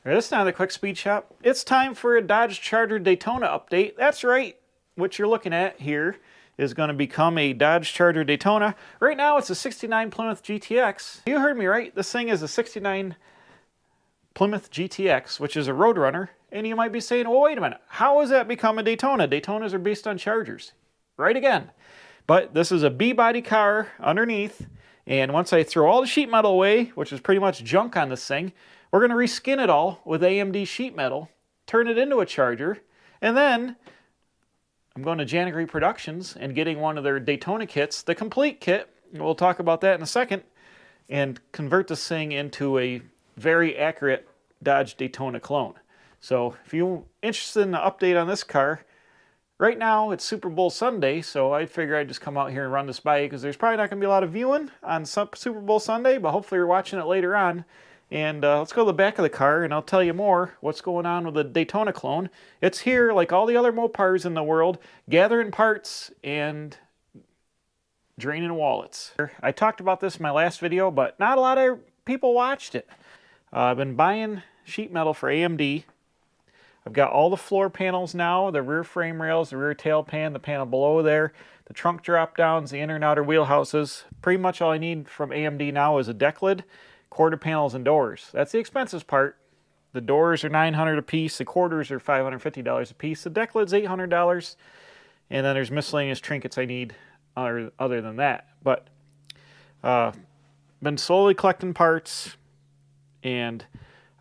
This is another quick speed shop. It's time for a Dodge Charger Daytona update. That's right. What you're looking at here is going to become a Dodge Charger Daytona. Right now it's a 69 Plymouth GTX. You heard me right. This thing is a 69 Plymouth GTX, which is a Roadrunner. And you might be saying, well, wait a minute. How has that become a Daytona? Daytonas are based on Chargers. Right again. But this is a B-body car underneath. And once I throw all the sheet metal away, which is pretty much junk on this thing, we're going to reskin it all with AMD sheet metal, turn it into a Charger, and then I'm going to Janak Reproductions and getting one of their Daytona kits, the complete kit, we'll talk about that in a second, and convert this thing into a very accurate Dodge Daytona clone. So if you're interested in the update on this car, right now it's Super Bowl Sunday, so I figure I'd just come out here and run this by you because there's probably not going to be a lot of viewing on Super Bowl Sunday, but hopefully you're watching it later on. And let's go to the back of the car and I'll tell you more what's going on with the Daytona clone. It's here like all the other Mopars in the world, gathering parts and draining wallets. I talked about this in my last video, but not a lot of people watched it. I've been buying sheet metal for AMD. I've got all the floor panels now, the rear frame rails, the rear tail pan, the panel below there, the trunk drop downs, the inner and outer wheel houses. Pretty much all I need from AMD now is a deck lid, quarter panels, and doors. That's the expensive part. The doors are $900 a piece, the quarters are $550 a piece, the deck lid's $800, and then there's miscellaneous trinkets I need other than that. But been slowly collecting parts, and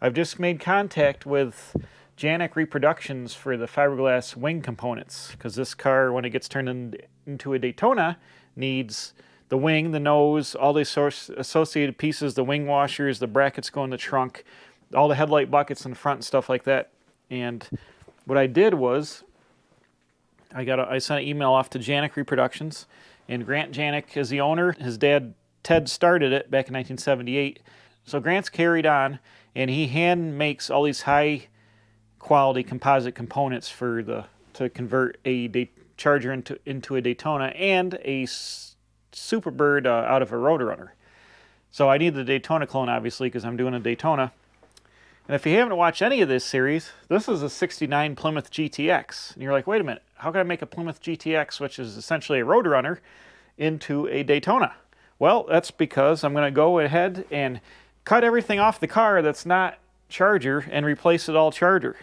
I've just made contact with Janak Reproductions for the fiberglass wing components, because this car, when it gets turned into a Daytona, needs the wing, the nose, all the associated pieces, the wing washers, the brackets go in the trunk, all the headlight buckets in the front and stuff like that. And what I did was I sent an email off to Janak Reproductions, and Grant Janak is the owner. His dad, Ted, started it back in 1978. So Grant's carried on, and he hand makes all these high quality composite components to convert a Charger into a Daytona and a Superbird out of a Roadrunner. So I need the Daytona clone, obviously, because I'm doing a Daytona. And if you haven't watched any of this series, this is a 69 Plymouth GTX. And you're like, wait a minute, how can I make a Plymouth GTX, which is essentially a Roadrunner, into a Daytona? Well, that's because I'm going to go ahead and cut everything off the car that's not Charger and replace it all Charger.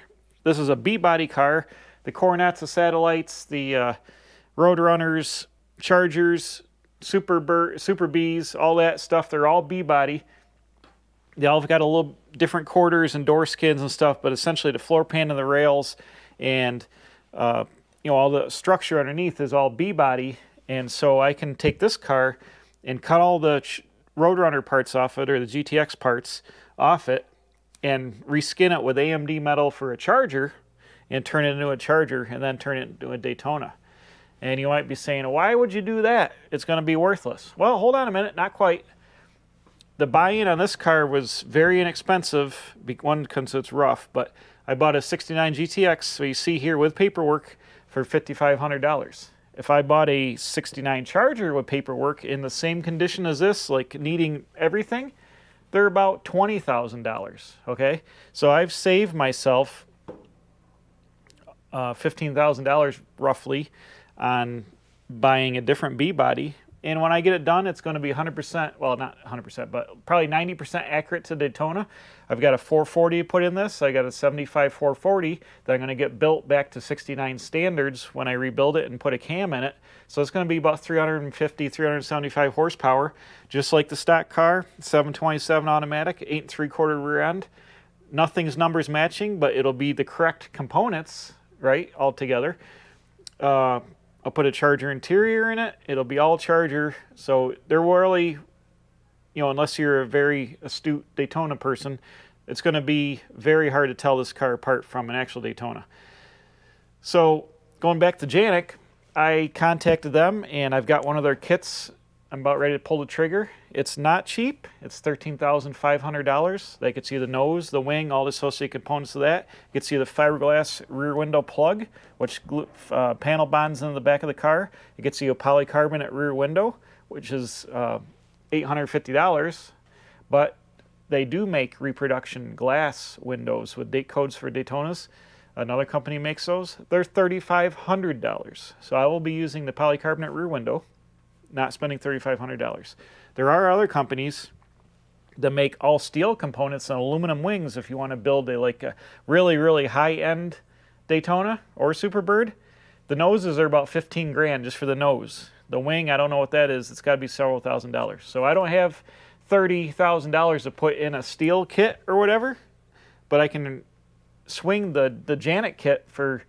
This is a B-body car. The Coronets, the Satellites, the Roadrunners, Chargers, Super Bs, all that stuff, they're all B-body. They all got a little different quarters and door skins and stuff, but essentially the floor pan and the rails and all the structure underneath is all B-body. And so I can take this car and cut all the Roadrunner parts off it, or the GTX parts off it, and reskin it with AMD metal for a Charger and turn it into a Charger and then turn it into a Daytona. And you might be saying, why would you do that? It's going to be worthless. Well, hold on a minute, not quite. The buy-in on this car was very inexpensive, one, because it's rough, but I bought a 69 GTX, so you see here, with paperwork for $5,500. If I bought a 69 Charger with paperwork in the same condition as this, like needing everything, they're about $20,000, okay? So I've saved myself $15,000 roughly on buying a different B-body, and when I get it done, it's going to be 100%, well, not 100%, but probably 90% accurate to Daytona. I've got a 440 put in this. I got a 75 440 that I'm going to get built back to 69 standards when I rebuild it and put a cam in it. So it's going to be about 350, 375 horsepower, just like the stock car, 727 automatic, 8 3/4 rear end. Nothing's numbers matching, but it'll be the correct components, right, all together. I'll put a Charger interior in it. It'll be all Charger. So they're really, unless you're a very astute Daytona person, it's going to be very hard to tell this car apart from an actual Daytona. So going back to Janak, I contacted them and I've got one of their kits. I'm about ready to pull the trigger. It's not cheap. It's $13,500. That gets you the nose, the wing, all the associated components of that. It gets you the fiberglass rear window plug, which panel bonds into the back of the car. It gets you a polycarbonate rear window, which is $850. But they do make reproduction glass windows with date codes for Daytonas. Another company makes those. They're $3,500. So I will be using the polycarbonate rear window, not spending $3,500. There are other companies that make all steel components and aluminum wings if you want to build a really high-end Daytona or Superbird. The noses are about 15 grand just for the nose. The wing, I don't know what that is. It's got to be several $1,000s. So I don't have $30,000 to put in a steel kit or whatever, but I can swing the Janak kit for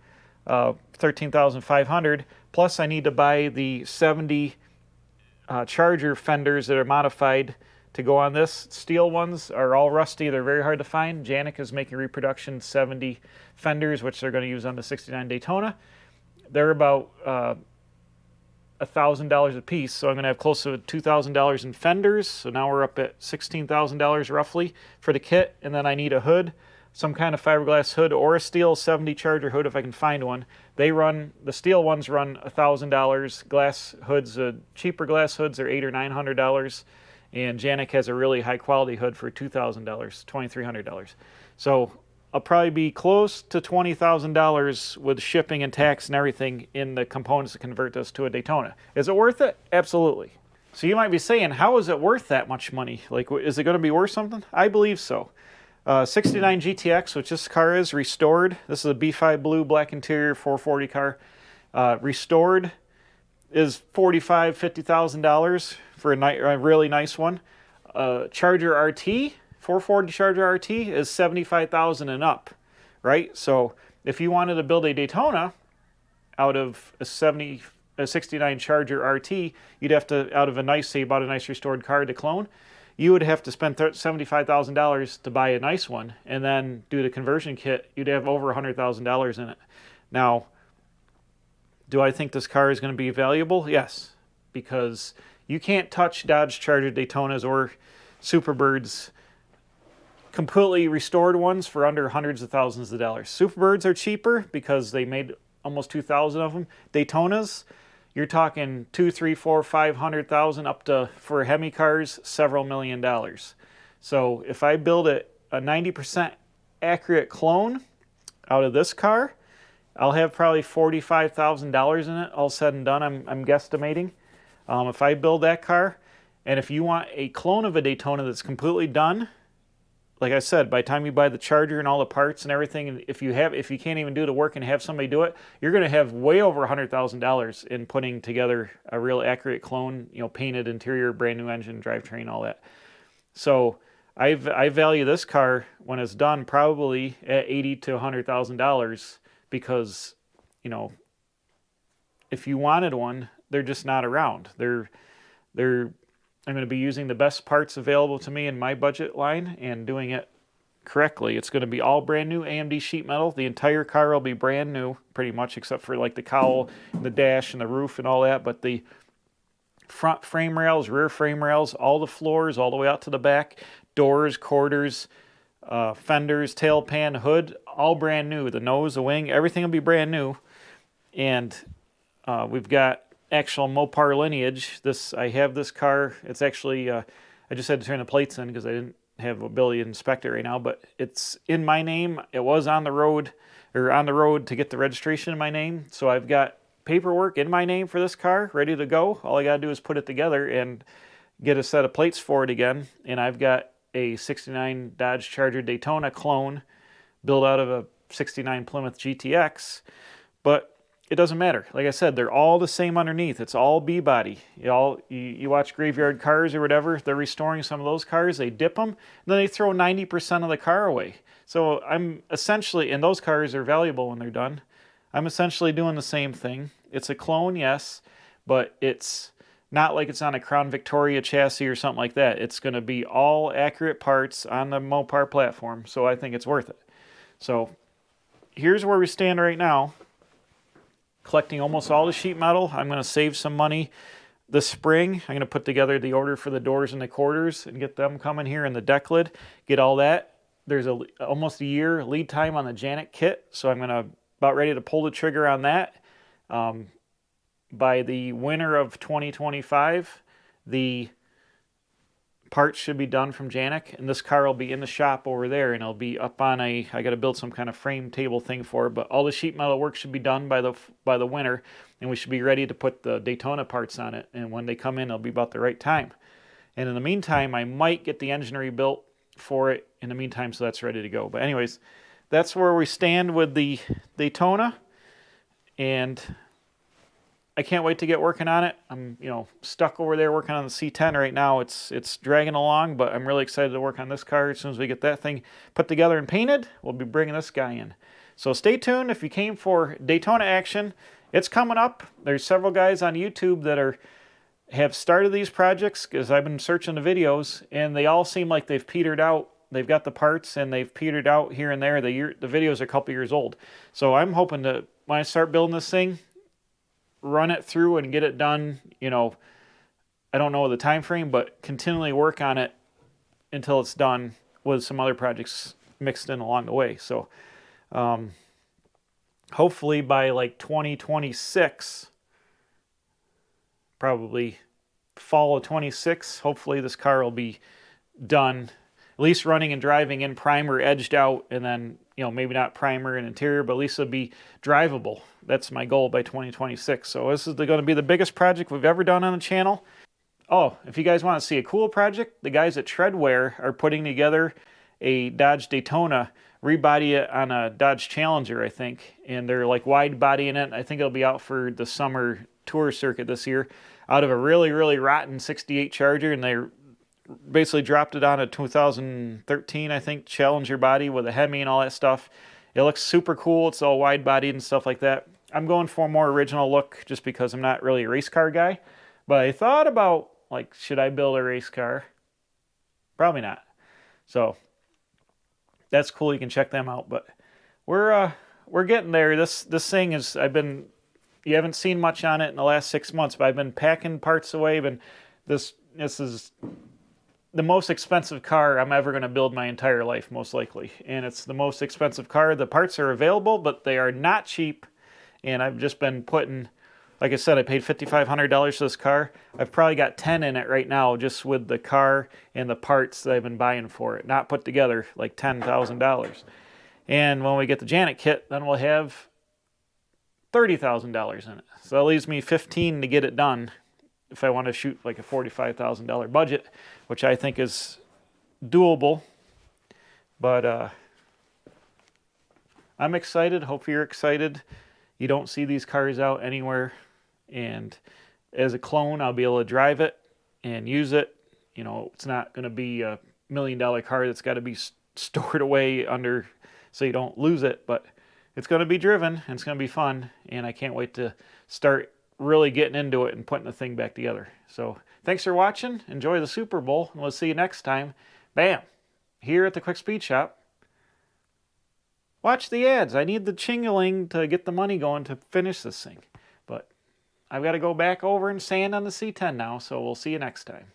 $13,500. Plus I need to buy the 70 Charger fenders that are modified to go on this. Steel ones are all rusty. They're very hard to find. Janak is making reproduction 70 fenders, which they're going to use on the 69 Daytona. They're about $1,000 a piece, so I'm going to have close to $2,000 in fenders. So now we're up at $16,000 roughly for the kit, and then I need a hood, some kind of fiberglass hood or a steel 70 Charger hood if I can find one. The steel ones run $1,000. Glass hoods, cheaper glass hoods are $800 or $900. And Janak has a really high quality hood for $2,000, $2,300. So I'll probably be close to $20,000 with shipping and tax and everything in the components to convert this to a Daytona. Is it worth it? Absolutely. So you might be saying, how is it worth that much money? Like, is it going to be worth something? I believe so. 69 GTX, which this car is, restored. This is a B5 blue, black interior, 440 car. Restored is $45,000, $50,000 for a really nice one. Charger RT, 440 Charger RT is $75,000 and up, right? So if you wanted to build a Daytona out of a 69 Charger RT, you'd have to, out of a nice, say, bought a nice restored car to clone, you would have to spend $75,000 to buy a nice one, and then do the conversion kit. You'd have over $100,000 in it. Now, do I think this car is going to be valuable? Yes, because you can't touch Dodge Charger Daytonas or Superbirds, completely restored ones, for under hundreds of thousands of dollars. Superbirds are cheaper because they made almost 2,000 of them. Daytonas, you're talking $200,000, $300,000, $400,000, $500,000 up to, for Hemi cars, several $1,000,000. So if I build a 90% accurate clone out of this car, I'll have probably $45,000 in it, all said and done, I'm guesstimating. If I build that car, and if you want a clone of a Daytona that's completely done, like I said, by the time you buy the Charger and all the parts and everything, and if you can't even do the work and have somebody do it, you're going to have way over $100,000 in putting together a real accurate clone, painted interior, brand new engine, drivetrain, all that. So I value this car when it's done probably at $80,000 to $100,000, because, if you wanted one, they're just not around. I'm going to be using the best parts available to me in my budget line and doing it correctly. It's going to be all brand new AMD sheet metal. The entire car will be brand new, pretty much, except for like the cowl, and the dash, and the roof and all that. But the front frame rails, rear frame rails, all the floors, all the way out to the back, doors, quarters, fenders, tail pan, hood, all brand new. The nose, the wing, everything will be brand new. And we've got actual Mopar lineage. I have this car. It's actually, I just had to turn the plates in because I didn't have ability to inspect it right now, but it's in my name. It was on the road to get the registration in my name. So I've got paperwork in my name for this car ready to go. All I got to do is put it together and get a set of plates for it again. And I've got a 69 Dodge Charger Daytona clone built out of a 69 Plymouth GTX, but it doesn't matter. Like I said, they're all the same underneath. It's all B-body. You watch Graveyard Cars or whatever, they're restoring some of those cars, they dip them, and then they throw 90% of the car away. So I'm essentially, and those cars are valuable when they're done, I'm essentially doing the same thing. It's a clone, yes, but it's not like it's on a Crown Victoria chassis or something like that. It's going to be all accurate parts on the Mopar platform, so I think it's worth it. So here's where we stand right now. Collecting almost all the sheet metal. I'm going to save some money this spring. I'm going to put together the order for the doors and the quarters and get them coming here, in the deck lid. Get all that. There's almost a year lead time on the Janak kit, so I'm about ready to pull the trigger on that. By the winter of 2025, the parts should be done from Janak, and this car will be in the shop over there, and it'll be up on I got to build some kind of frame table thing for it, but all the sheet metal work should be done by the winter, and we should be ready to put the Daytona parts on it, and when they come in, it'll be about the right time. And in the meantime, I might get the engine rebuilt for it in the meantime, so that's ready to go. But anyways, that's where we stand with the Daytona, and I can't wait to get working on it. I'm, stuck over there working on the C10 right now. It's dragging along, but I'm really excited to work on this car. As soon as we get that thing put together and painted, we'll be bringing this guy in. So stay tuned. If you came for Daytona action, it's coming up. There's several guys on YouTube that have started these projects, because I've been searching the videos, and they all seem like they've petered out. They've got the parts, and they've petered out here and there. The videos are a couple years old. So I'm hoping to, when I start building this thing, run it through and get it done, I don't know the time frame, but continually work on it until it's done, with some other projects mixed in along the way. So hopefully by like 2026, probably fall of 26, hopefully this car will be done, at least running and driving in primer, edged out, and then maybe not primer and interior, but at least it'll be drivable. That's my goal by 2026. So this is going to be the biggest project we've ever done on the channel. Oh, if you guys want to see a cool project, the guys at Treadwear are putting together a Dodge Daytona, rebody it on a Dodge Challenger, I think, and they're like wide bodying it. I think it'll be out for the summer tour circuit this year, out of a really, really rotten 68 Charger, and they basically dropped it on a 2013, I think, Challenger body with a Hemi and all that stuff. It looks super cool. It's all wide-bodied and stuff like that. I'm going for a more original look just because I'm not really a race car guy. But I thought about, like, should I build a race car? Probably not. So that's cool. You can check them out. But we're getting there. This thing is, you haven't seen much on it in the last 6 months, but I've been packing parts away. This is the most expensive car I'm ever going to build my entire life, most likely. And it's the most expensive car. The parts are available, but they are not cheap. And I've just been putting, like I said, I paid $5,500 for this car. I've probably got 10 in it right now, just with the car and the parts that I've been buying for it. Not put together, like $10,000. And when we get the Janak kit, then we'll have $30,000 in it. So that leaves me $15,000 to get it done, if I want to shoot like a $45,000 budget, which I think is doable. But I'm excited. Hope you're excited. You don't see these cars out anywhere. And as a clone, I'll be able to drive it and use it. It's not going to be a $1 million car that's got to be stored away under so you don't lose it. But it's going to be driven, and it's going to be fun. And I can't wait to start really getting into it and putting the thing back together. So thanks for watching. Enjoy the Super Bowl, and we'll see you next time. Bam! Here at the Quick Speed Shop. Watch the ads. I need the chingling to get the money going to finish this thing. But I've got to go back over and sand on the C10 now, so we'll see you next time.